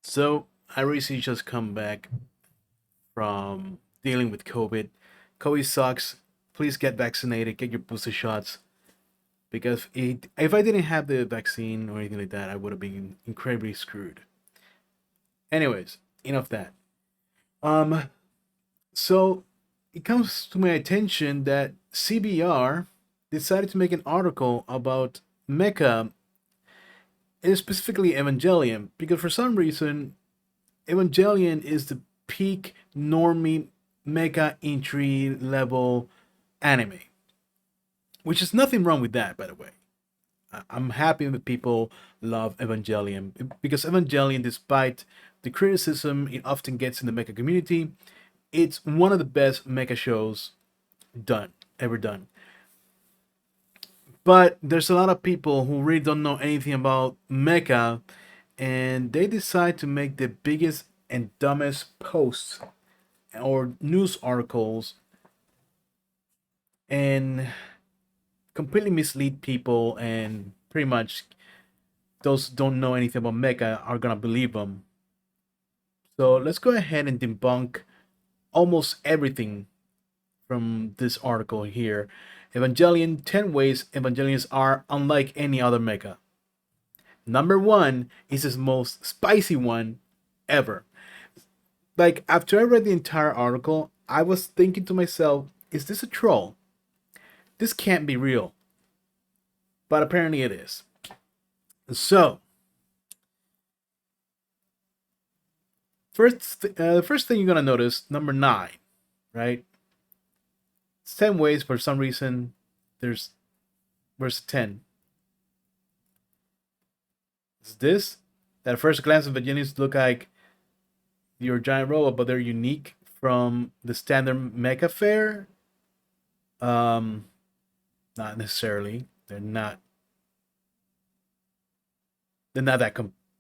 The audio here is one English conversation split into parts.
So I recently just come back from dealing with COVID. COVID sucks. Please get vaccinated. Get your booster shots because if I didn't have the vaccine or anything like that, I would have been incredibly screwed. Anyways, enough that. Um, so it comes to my attention that CBR decided to make an article about Mecha and specifically Evangelion because for some reason Evangelion is the peak normie mega entry level anime, which is nothing wrong with that, by the way. I'm happy that people love Evangelion because Evangelion, despite the criticism it often gets in the mecha community, it's one of the best mecha shows done ever done. But there's a lot of people who really don't know anything about mecha, and they decide to make the biggest and dumbest posts or news articles and completely mislead people, and pretty much those who don't know anything about mecha are gonna believe them. So let's go ahead and debunk almost everything from this article here. Evangelion 10 ways Evangelions are unlike any other mecha. Number one is his most spicy one ever. Like, after I read the entire article, I was thinking to myself, is this a troll? This can't be real. But apparently it is. So, the first thing you're gonna notice, number 9, right? It's 10 ways. For some reason, there's where's 10? Is this that at first glance, Evangelions look like your giant robot, but they're unique from the standard mecha fare? Um, Not necessarily. They're not that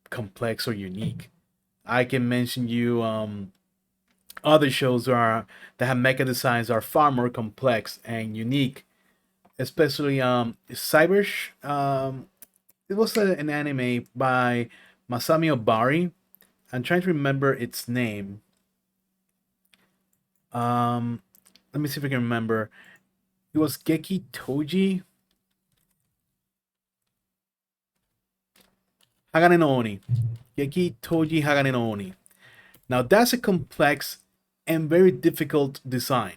complex or unique. I can mention you other shows that have mecha designs are far more complex and unique, especially Cybersh. It was an anime by Masami Obari. I'm trying to remember its name. Um, Let me see if I can remember. It was Geki Toji Hagane no Oni. Geki Toji Hagane no Oni. Now that's a complex and very difficult design.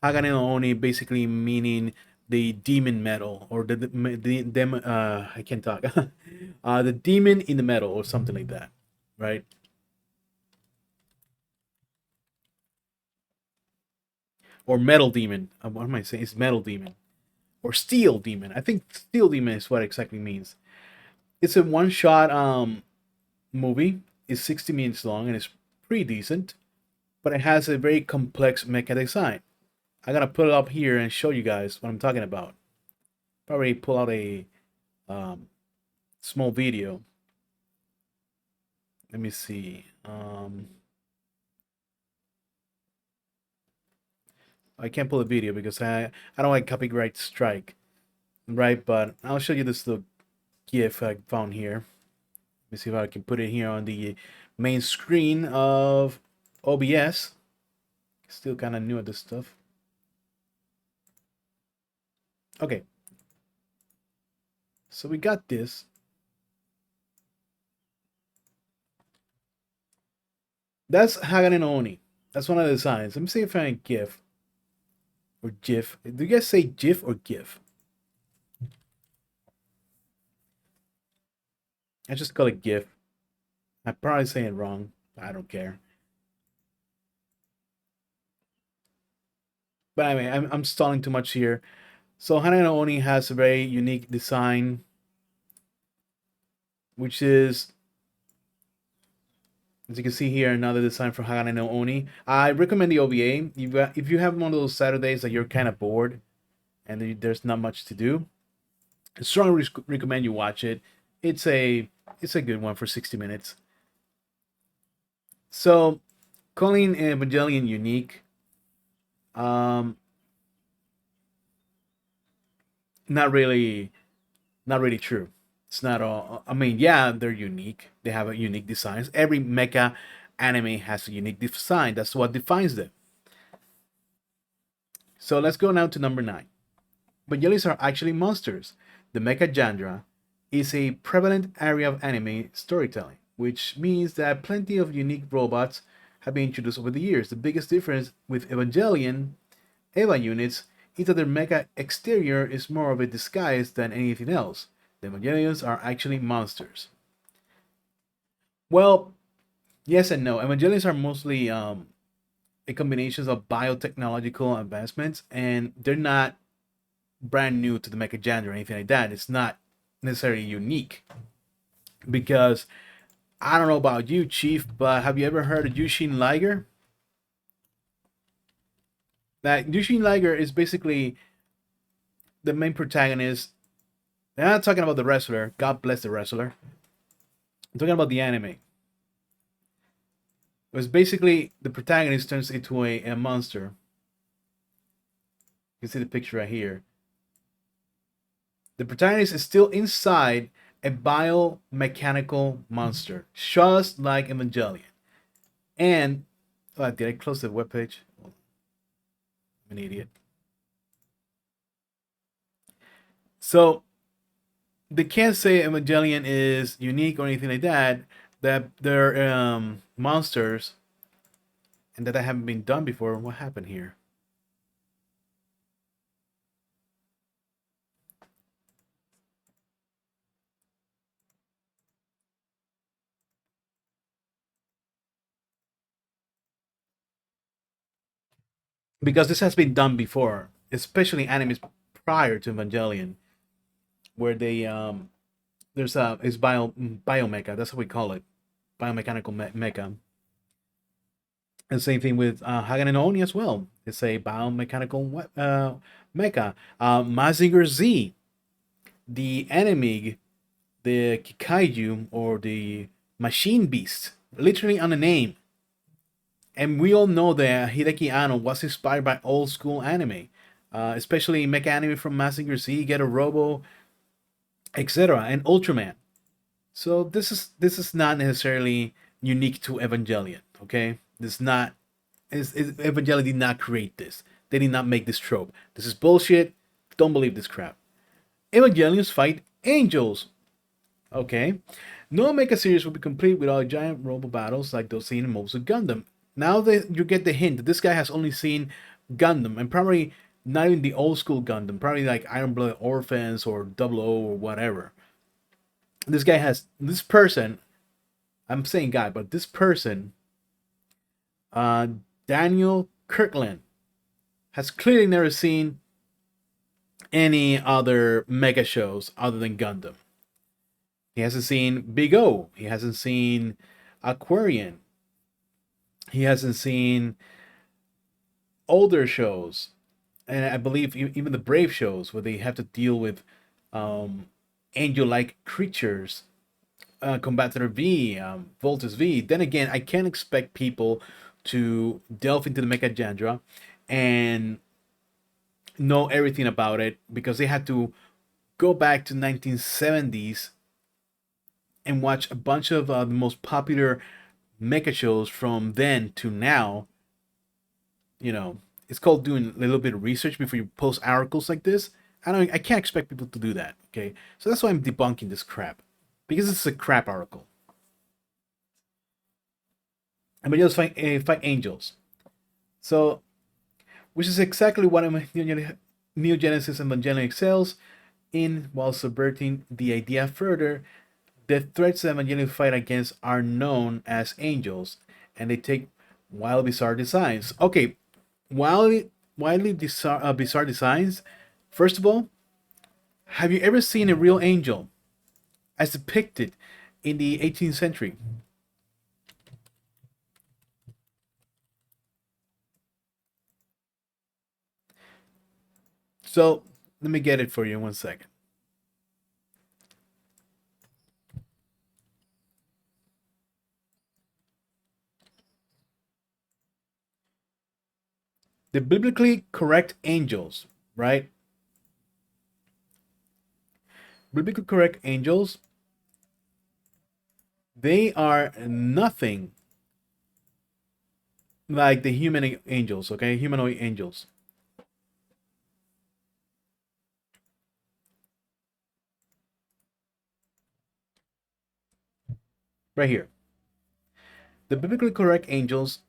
Hagane no Oni basically meaning the demon metal or the I can't talk. The demon in the metal or something like that, right? Or metal demon. What am I saying? It's metal demon or steel demon. I think steel demon is what it exactly means. It's a one shot movie. It's 60 minutes long and it's pretty decent, but it has a very complex mecha design. I gotta put it up here and show you guys what I'm talking about. Probably pull out a um, small video. Let me see. I can't pull a video because I don't like copyright strike, right? But I'll show you this little GIF I found here. Let me see if I can put it here on the main screen of OBS. Still kind of new at this stuff. Okay. So we got this. That's Hagane no Oni. That's one of the designs. Let me see if I can GIF or GIF. Do you guys say GIF or GIF? I just call it GIF. I'm probably saying it wrong. I don't care. But anyway, I'm stalling too much here. So Hagane no Oni has a very unique design, which is, as you can see here, another design from Hagane no Oni. I recommend the OVA. If you have one of those Saturdays that you're kind of bored and there's not much to do, I strongly recommend you watch it. It's a good one for 60 minutes. So, calling Evangelion unique, um, not really true. It's not all. I mean, yeah, they're unique. They have a unique designs. Every mecha anime has a unique design. That's what defines them. So let's go now to number 9. Evangelions are actually monsters. The mecha genre is a prevalent area of anime storytelling, which means that plenty of unique robots have been introduced over the years. The biggest difference with Evangelion Eva units is that their mecha exterior is more of a disguise than anything else. The Evangelions are actually monsters. Well, yes and no. Evangelions are mostly a combination of biotechnological advancements, and they're not brand new to the mecha genre or anything like that. It's not necessarily unique because I don't know about you, Chief, but have you ever heard of Yushin Liger? That Yushin Liger is basically the main protagonist. I'm not talking about the wrestler. God bless the wrestler. I'm talking about the anime. It was basically the protagonist turns into a monster. You can see the picture right here. The protagonist is still inside a biomechanical monster, just like Evangelion. And did I close the webpage? I'm an idiot. So they can't say Evangelion is unique or anything like that. That they're monsters, and that haven't been done before. What happened here? Because this has been done before, especially animes prior to Evangelion, where they there's a is biomecha. That's what we call it, biomechanical mecha. And same thing with Hagen and Oni as well. It's a biomechanical mecha. Mazinger Z, the enemy, the Kikaiju or the Machine Beast, literally on the name. And we all know that Hideki Anno was inspired by old school anime, especially mecha anime from Mazinger Z, Get a Robo, etc., and Ultraman. So this is not necessarily unique to Evangelion. Okay, this is not Evangelion did not create this. They did not make this trope. This is bullshit. Don't believe this crap. Evangelions fight angels. Okay, no mecha series will be complete without giant robo battles like those seen in most of Gundam. Now that you get the hint that this guy has only seen Gundam and probably not even the old school Gundam, probably like Iron Blood Orphans or Double O or whatever. This person, I'm saying guy, but this person, uh, Daniel Kirkland, has clearly never seen any other mega shows other than Gundam. He hasn't seen Big O. He hasn't seen Aquarian. He hasn't seen older shows, and I believe even the Brave shows where they have to deal with angel-like creatures, Combator V, Voltus V. Then again, I can't expect people to delve into the mecha genre and know everything about it because they had to go back to 1970s and watch a bunch of the most popular mecha shows from then to now. You know, it's called doing a little bit of research before you post articles like this. I can't expect people to do that. Okay, so that's why I'm debunking this crap because it's a crap article. And but just fight angels. So, which is exactly what Neo Genesis Evangelion excels in, while subverting the idea further. The threats that Evangelion fight against are known as angels, and they take wildly bizarre designs. Okay, wildly bizarre designs. First of all, have you ever seen a real angel as depicted in the 18th century? So let me get it for you in 1 second. The biblically correct angels, right? Biblically correct angels, they are nothing like the human angels, okay? Humanoid angels. Right here. The biblically correct angels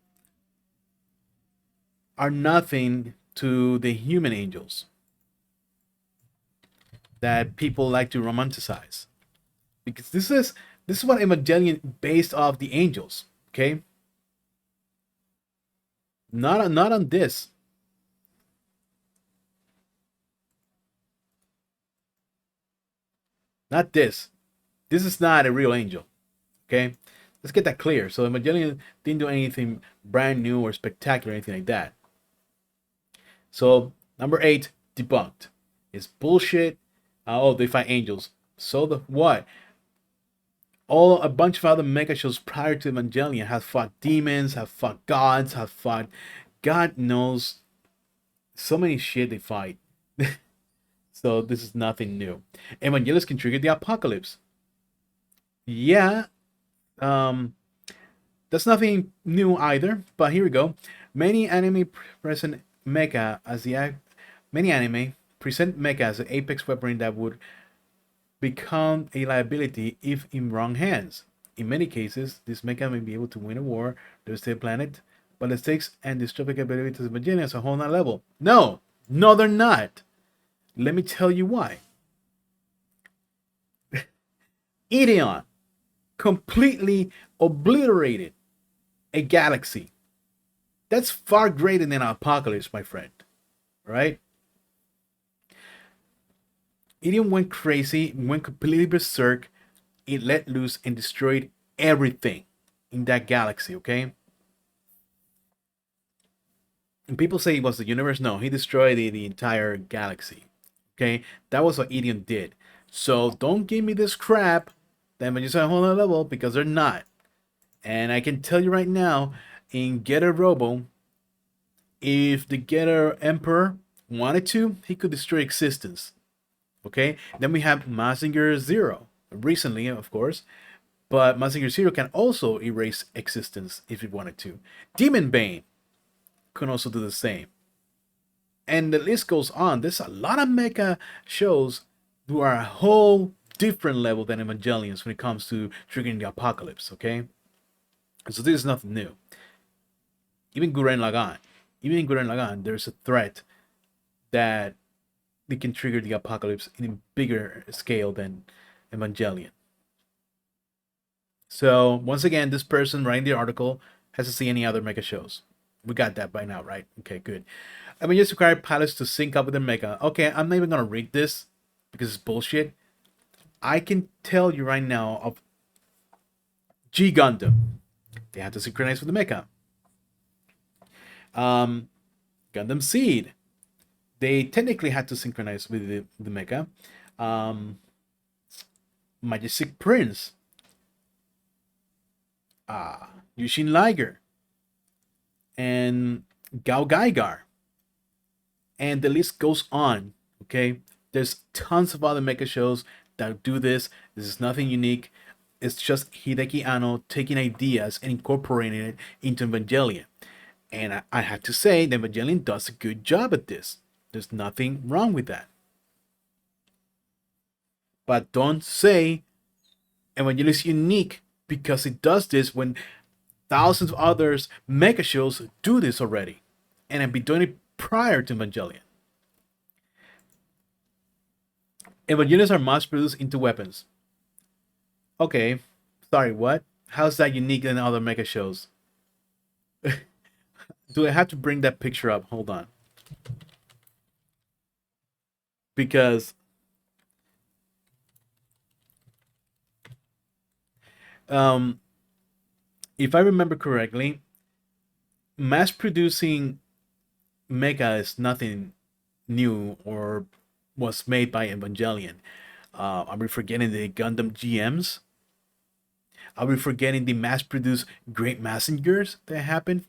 are nothing to the human angels that people like to romanticize. Because this is what Evangelion based off the angels, okay? Not on this. Not this. This is not a real angel, okay? Let's get that clear. So Evangelion didn't do anything brand new or spectacular or anything like that. So number 8, debunked. It's bullshit. Oh, they fight angels. So the what? All a bunch of other mecha shows prior to Evangelion have fought demons, have fought gods, have fought God knows so many shit they fight. So this is nothing new. Evangelions can trigger the apocalypse. Yeah, that's nothing new either. But here we go. Many anime present mecha as the many anime present mecha as an apex weapon that would become a liability if in wrong hands. In many cases, this mecha may be able to win a war, devastate a planet, but the stakes and destructive abilities of Evangelion is a whole nother level. No, no, they're not. Let me tell you why. Ideon completely obliterated a galaxy. That's far greater than an apocalypse, my friend. Right? Ideon went crazy, went completely berserk. It let loose and destroyed everything in that galaxy, okay? And people say it was the universe. No, he destroyed the entire galaxy. Okay? That was what Ideon did. So don't give me this crap that when you say a whole other level, because they're not. And I can tell you right now, in Getter Robo, if the Getter Emperor wanted to, he could destroy existence. Okay? Then we have Mazinger Zero. Recently, of course. But Mazinger Zero can also erase existence if he wanted to. Demon Bane can also do the same. And the list goes on. There's a lot of mecha shows who are a whole different level than Evangelions when it comes to triggering the apocalypse, okay? So this is nothing new. Even Gurren Lagann. Even in Gurren Lagann, there's a threat that they can trigger the apocalypse in a bigger scale than Evangelion. So once again, this person writing the article has to see any other mecha shows. We got that by now, right? Okay, good. I mean, just require pilots to sync up with their mecha. Okay, I'm not even gonna read this because it's bullshit. I can tell you right now of G Gundam. They have to synchronize with the mecha. Gundam Seed. They technically had to synchronize with the mecha. Majestic Prince. Yushin Liger. And Gao Gaigar. And the list goes on. Okay, there's tons of other mecha shows that do this. This is nothing unique. It's just Hideki Anno taking ideas and incorporating it into Evangelion. And I have to say, the Evangelion does a good job at this. There's nothing wrong with that. But don't say Evangelion is unique because it does this when thousands of others mecha shows do this already. And have been doing it prior to Evangelion. Evangelions are mass produced into weapons. Okay, sorry, what? How's that unique than other mecha shows? Do I have to bring that picture up? Hold on. Because if I remember correctly, mass producing mecha is nothing new or was made by Evangelion. Are we forgetting the Gundam GMs? Are we forgetting the mass-produced Great Messengers that happened?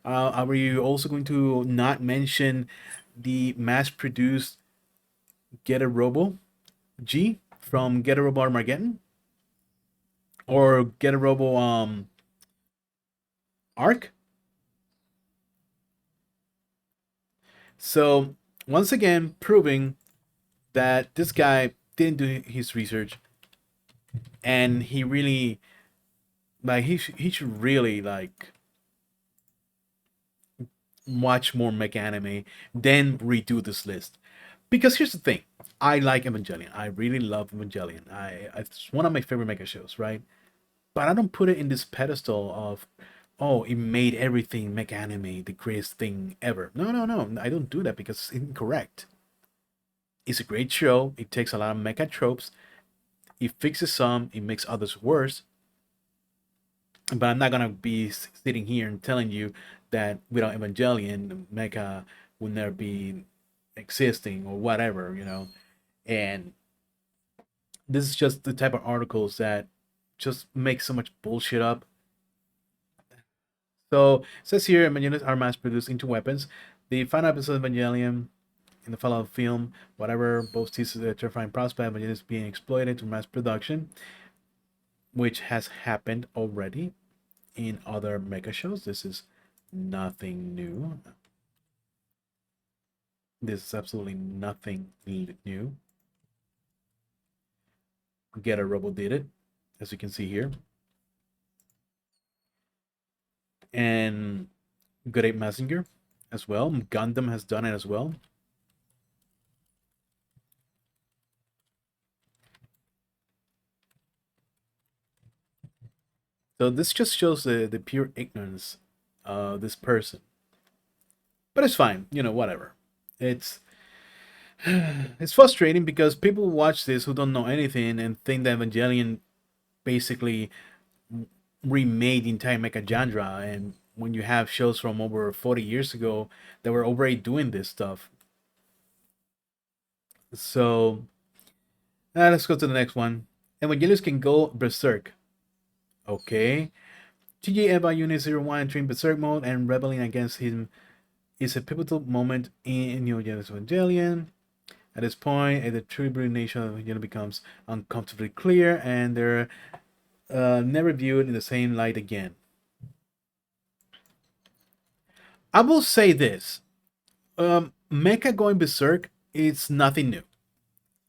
Are we also going to not mention the mass-produced Get a Robo G from Get a Robo Armageddon or Get a Robo Arc. So once again, proving that this guy didn't do his research, and he really like he should really like watch more mecha anime, then redo this list. Because here's the thing, I like Evangelion. I really love Evangelion. It's one of my favorite mecha shows, right? But I don't put it in this pedestal of, oh, it made everything mecha anime the greatest thing ever. No, no, no. I don't do that because it's incorrect. It's a great show. It takes a lot of mecha tropes. It fixes some. It makes others worse. But I'm not gonna be sitting here and telling you that without Evangelion, mecha would never be existing or whatever, you know. And this is just the type of articles that just make so much bullshit up. So it says here, Evangelions are mass-produced into weapons. The final episode of Evangelion in the follow-up film, whatever, both teases the terrifying prospect of Evangelion being exploited to mass production, which has happened already in other mecha shows. This is nothing new. This is absolutely nothing new. Get a Robo did it, as you can see here. And Great Messenger as well. Gundam has done it as well. So this just shows the pure ignorance of this person. But it's fine, you know, whatever. It's it's frustrating because people watch this who don't know anything and think that Evangelion basically remade the entire mecha genre. And when you have shows from over 40 years ago that were already doing this stuff. So let's go to the next one. Evangelion can go Berserk. Okay. TJ Eva Unit 01 entering Berserk mode and rebelling against him is a pivotal moment in Neo Genesis Evangelion. At this point, the true nation of Evangelion becomes uncomfortably clear, and they're never viewed in the same light again. I will say this: Mecha going Berserk is nothing new.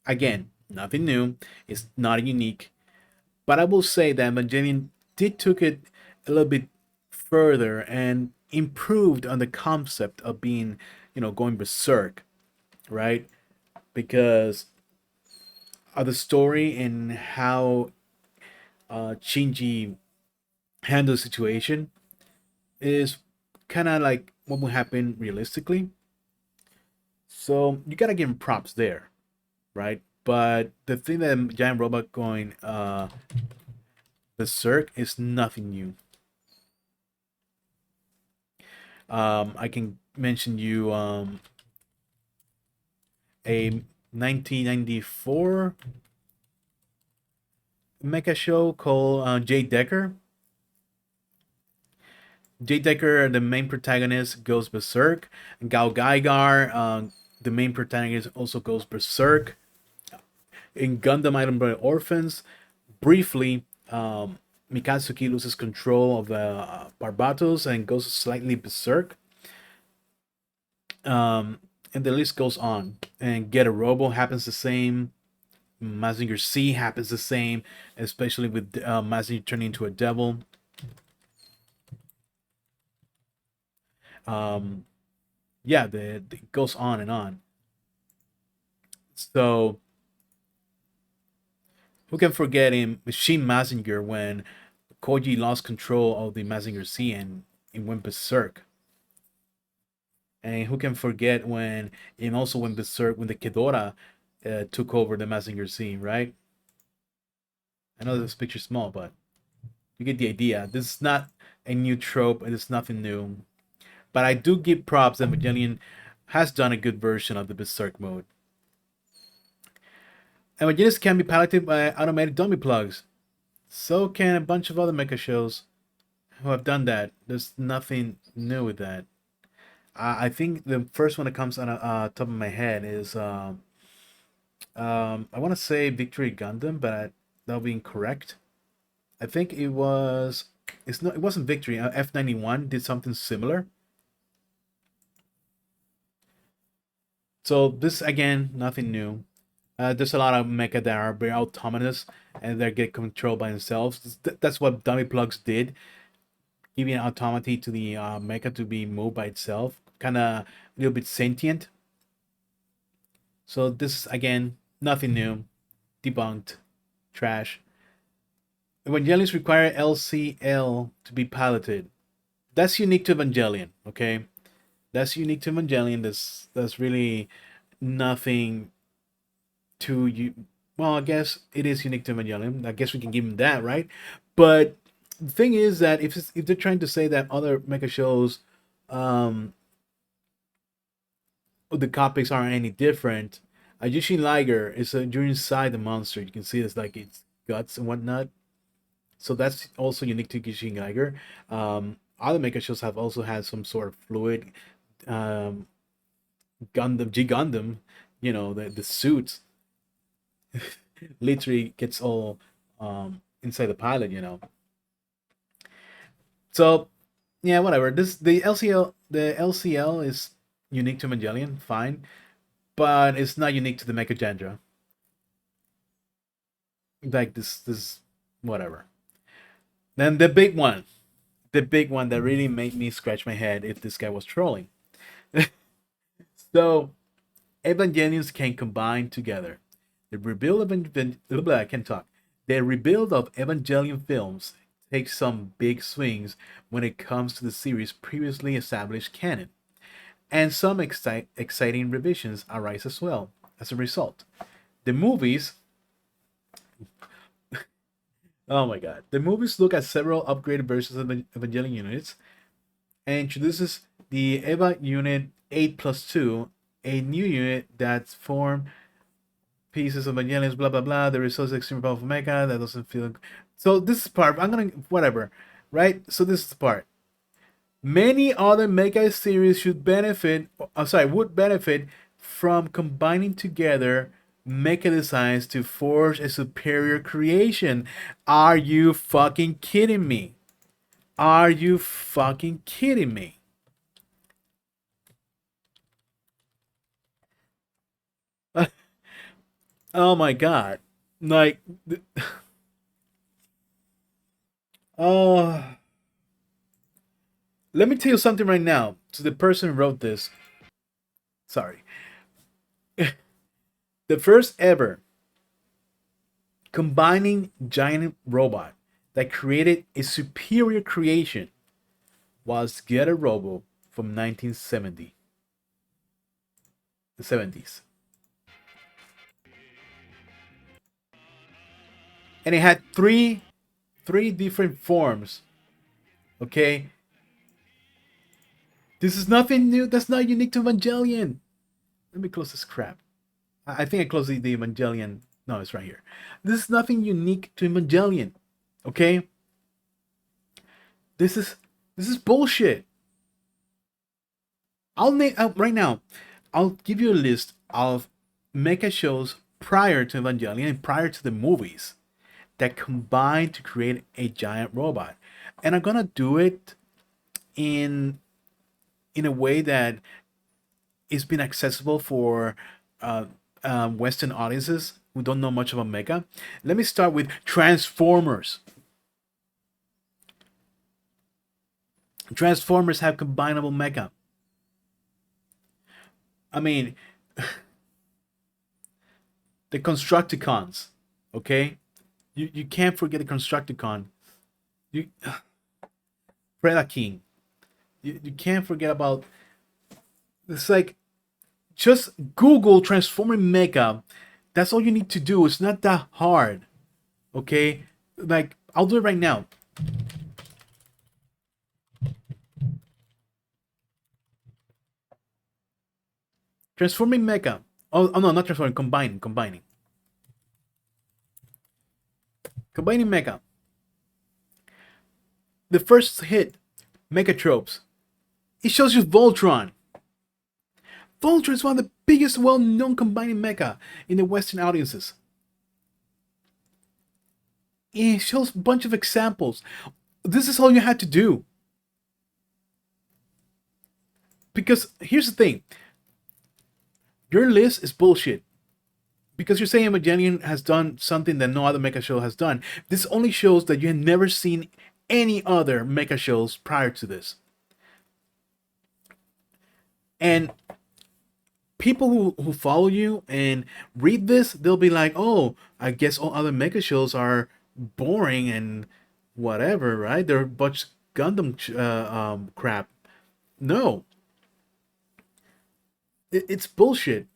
Again, nothing new. It's not unique, but I will say that Evangelion did took it a little bit further and improved on the concept of being, you know, going Berserk, right? Because of the story and how Shinji handles the situation is kind of like what would happen realistically. So you gotta give him props there, right? But the thing that Giant Robot going Berserk is nothing new. I can mention you a 1994 mecha show called Jay Decker. Jay Decker, the main protagonist, goes berserk. Gao Gaigar, the main protagonist, also goes berserk. In Gundam Iron Blooded Orphans, briefly, Mikatsuki loses control of the Barbatos and goes slightly berserk. And the list goes on. And Get a Robo happens the same. Mazinger C happens the same, especially with Mazinger turning into a devil. Yeah, it goes on and on. So who can forget in Machine Mazinger when Koji lost control of the Mazinger C and it went berserk? And who can forget when it also went berserk when the Kedora took over the Mazinger C, right? I know this picture's small, but you get the idea. This is not a new trope. It is nothing new. But I do give props that Evangelion has done a good version of the Berserk mode. Evangelion can be piloted by automated dummy plugs. So can a bunch of other mecha shows who have done that. There's nothing new with that. I think the first one that comes on top of my head is I want to say Victory Gundam, but that'll be incorrect. I think it was. It's not. It wasn't Victory. F91 did something similar. So this again, nothing new. There's a lot of mecha that are very autonomous and they get controlled by themselves. That's what dummy plugs did, giving autonomy to the mecha to be moved by itself, kind of a little bit sentient. So this again, nothing new, debunked, trash. Evangelions require LCL to be piloted. That's unique to Evangelion, okay? That's unique to Evangelion. That's really nothing to you. Well, I guess it is unique to Evangelion. I guess we can give him that, right? But the thing is that if they're trying to say that other mecha shows, the copics aren't any different, Yushin Liger is you're inside the monster. You can see it's like its guts and whatnot. So that's also unique to Yushin Liger. Other mecha shows have also had some sort of fluid. Gundam, G Gundam, the suits literally gets all inside the pilot. So yeah, whatever. The LCL is unique to Evangelion, fine, but it's not unique to the mecha genre. Like this whatever. Then the big one that really made me scratch my head if this guy was trolling. So Evangelions can combine together. The rebuild of I can talk. The rebuild of Evangelion films takes some big swings when it comes to the series' previously established canon, and some exciting revisions arise as well. As a result, the movies. Oh my god! The movies look at several upgraded versions of Evangelion units and introduces the Eva Unit 8 plus 2, a new unit that's formed pieces of Evangelions, blah blah blah. The results extremely powerful mecha that doesn't feel. So this is part. I'm gonna whatever, right? So this is the part. Many other mecha series should benefit. Would benefit from combining together mecha designs to forge a superior creation. Are you fucking kidding me? Are you fucking kidding me? Oh my god. Like, oh. Let me tell you something right now. To the person who wrote this, sorry. The first ever combining giant robot that created a superior creation was Get a Robo from 1970. The 70s. And it had three different forms. Okay? This is nothing new. That's not unique to Evangelion. Let me close this crap. I think I closed the Evangelion. No, it's right here. This is nothing unique to Evangelion. Okay? This is bullshit. I'll name right now. I'll give you a list of mecha shows prior to Evangelion and prior to the movies that combined to create a giant robot, and I'm gonna do it in a way that is been accessible for Western audiences who don't know much about mecha. Let me start with Transformers. Transformers have combinable mecha. I mean, the Constructicons, okay? You can't forget the Constructicon. You Predaking. King. You can't forget about. It's like just Google transforming mecha. That's all you need to do. It's not that hard. Okay? Like, I'll do it right now. Transforming mecha. Oh no, not transforming, combining. Combining mecha. The first hit, Mecha Tropes. It shows you Voltron. Voltron is one of the biggest well-known combining mecha in the Western audiences. It shows a bunch of examples. This is all you had to do. Because here's the thing. Your list is bullshit. Because you're saying Evangelion has done something that no other mecha show has done. This only shows that you have never seen any other mecha shows prior to this. And people who follow you and read this, they'll be like, oh, I guess all other mecha shows are boring and whatever, right? They're a bunch of Gundam crap. No. It's bullshit.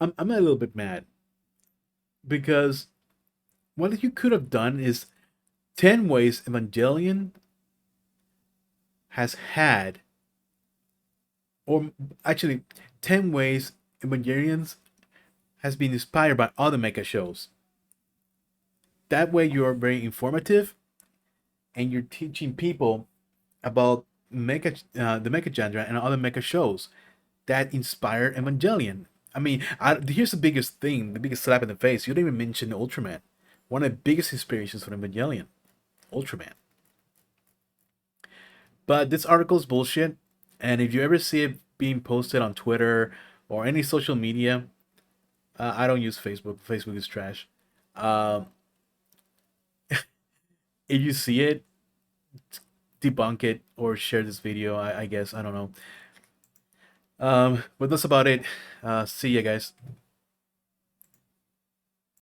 I'm a little bit mad. Because what you could have done is 10 ways Evangelion has had, or actually 10 ways Evangelion has been inspired by other mecha shows. That way you are very informative and you're teaching people about mecha, the mecha genre and other mecha shows that inspire Evangelion. I mean, here's the biggest thing, the biggest slap in the face. You didn't even mention Ultraman. One of the biggest inspirations for Evangelion. Ultraman. But this article is bullshit. And if you ever see it being posted on Twitter or any social media, I don't use Facebook. Facebook is trash. Um, if you see it, debunk it or share this video. I guess I don't know. But that's about it. See ya, guys.